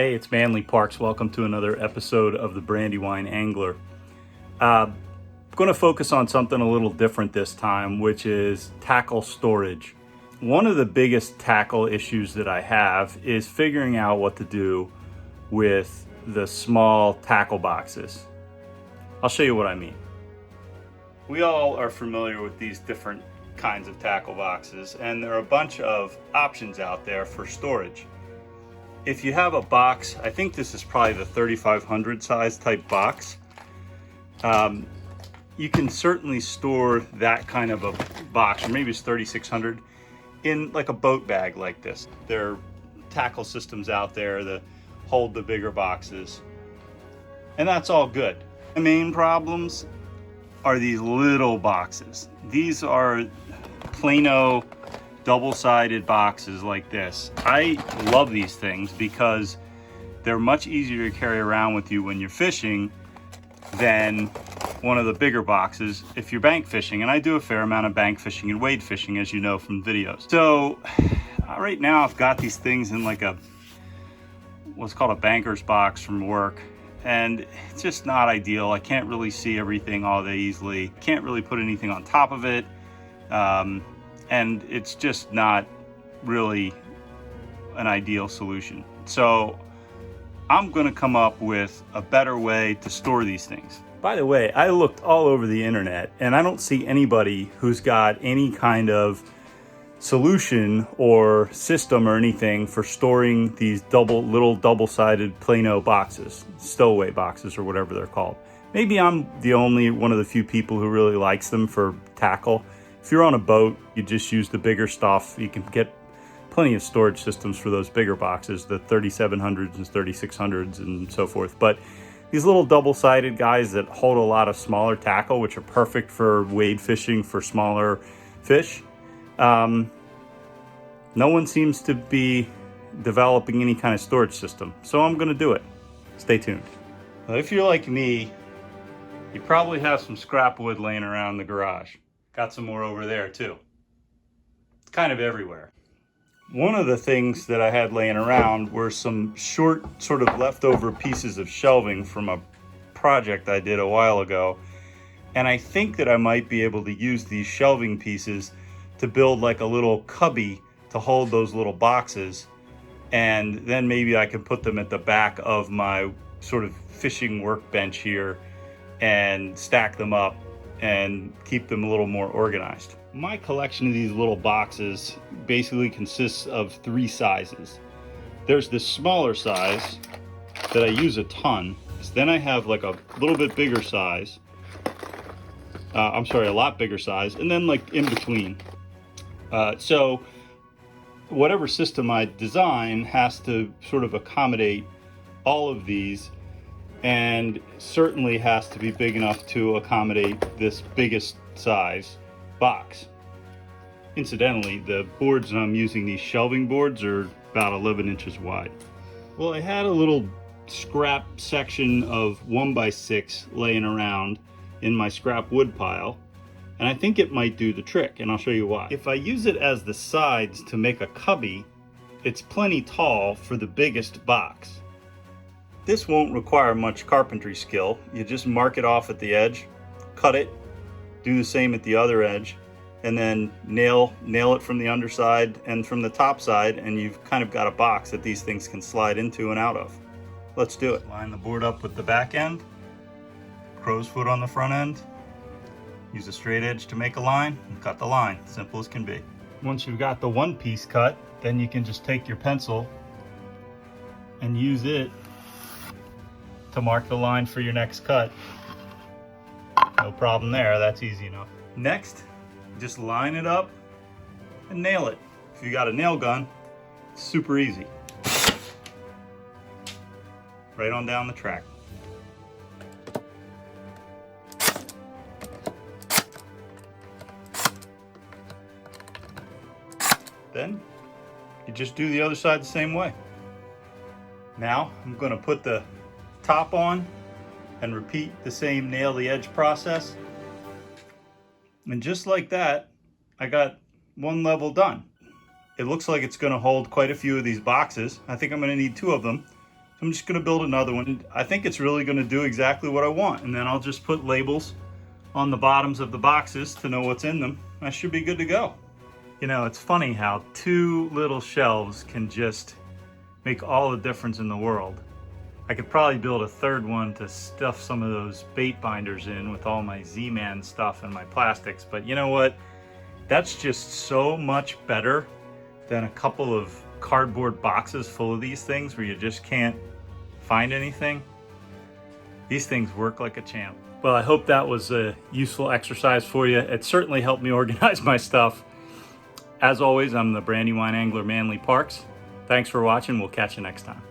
Hey, it's Manly Parks. Welcome to another episode of the Brandywine Angler. Going to focus on something a little different this time, which is tackle storage. One of the biggest tackle issues that I have is figuring out what to do with the small tackle boxes. I'll show you what I mean. We all are familiar with these different kinds of tackle boxes, and there are a bunch of options out there for storage. If you have a box, I think this is probably the 3500 size type box, you can certainly store that kind of a box, or maybe it's 3600, in like a boat bag like this. There are tackle systems out there that hold the bigger boxes, and that's all good. The main problems are these little boxes. These are Plano double-sided boxes like this. I love these things because they're much easier to carry around with you when you're fishing than one of the bigger boxes if you're bank fishing. And I do a fair amount of bank fishing and wade fishing, as you know from videos. So right now I've got these things in like what's called a banker's box from work, and it's just not ideal. I can't really see everything all that easily. Can't really put anything on top of it. And it's just not really an ideal solution. So I'm gonna come up with a better way to store these things. By the way, I looked all over the internet and I don't see anybody who's got any kind of solution or system or anything for storing these little double-sided Plano boxes, stowaway boxes or whatever they're called. Maybe I'm the only one of the few people who really likes them for tackle. If you're on a boat, you just use the bigger stuff. You can get plenty of storage systems for those bigger boxes, the 3700s and 3600s and so forth. But these little double-sided guys that hold a lot of smaller tackle, which are perfect for wade fishing for smaller fish, no one seems to be developing any kind of storage system. So I'm gonna do it. Stay tuned. Well, if you're like me, you probably have some scrap wood laying around in the garage. Got some more over there too. It's kind of everywhere. One of the things that I had laying around were some short sort of leftover pieces of shelving from a project I did a while ago. And I think that I might be able to use these shelving pieces to build like a little cubby to hold those little boxes. And then maybe I can put them at the back of my sort of fishing workbench here and stack them up and keep them a little more organized. My collection of these little boxes basically consists of three sizes. There's this smaller size that I use a ton. Then I have like a little bit bigger size. A lot bigger size, and then like in between. So whatever system I design has to sort of accommodate all of these, and certainly has to be big enough to accommodate this biggest size box. Incidentally, the boards that I'm using, these shelving boards, are about 11 inches wide. Well, I had a little scrap section of 1x6 laying around in my scrap wood pile, and I think it might do the trick, and I'll show you why. If I use it as the sides to make a cubby, it's plenty tall for the biggest box. This won't require much carpentry skill. You just mark it off at the edge, cut it, do the same at the other edge, and then nail it from the underside and from the top side, and you've kind of got a box that these things can slide into and out of. Let's do it. Line the board up with the back end, crow's foot on the front end, use a straight edge to make a line, and cut the line. Simple as can be. Once you've got the one piece cut, then you can just take your pencil and use it to mark the line for your next cut. No problem there, that's easy enough. Next, just line it up and nail it. If you got a nail gun, it's super easy. Right on down the track. Then you just do the other side the same way. Now I'm going to put the top on and repeat the same nail the edge process. And just like that, I got one level done. It looks like it's going to hold quite a few of these boxes. I think I'm going to need 2 of them. I'm just gonna build another one. I think it's really gonna do exactly what I want. And then I'll just put labels on the bottoms of the boxes to know what's in them. I should be good to go. You know, it's funny how 2 little shelves can just make all the difference in the world. I could probably build a 3rd one to stuff some of those bait binders in with all my Z-Man stuff and my plastics, but you know what? That's just so much better than a couple of cardboard boxes full of these things where you just can't find anything. These things work like a champ. Well, I hope that was a useful exercise for you. It certainly helped me organize my stuff. As always, I'm the Brandywine Angler Manly Parks. Thanks for watching. We'll catch you next time.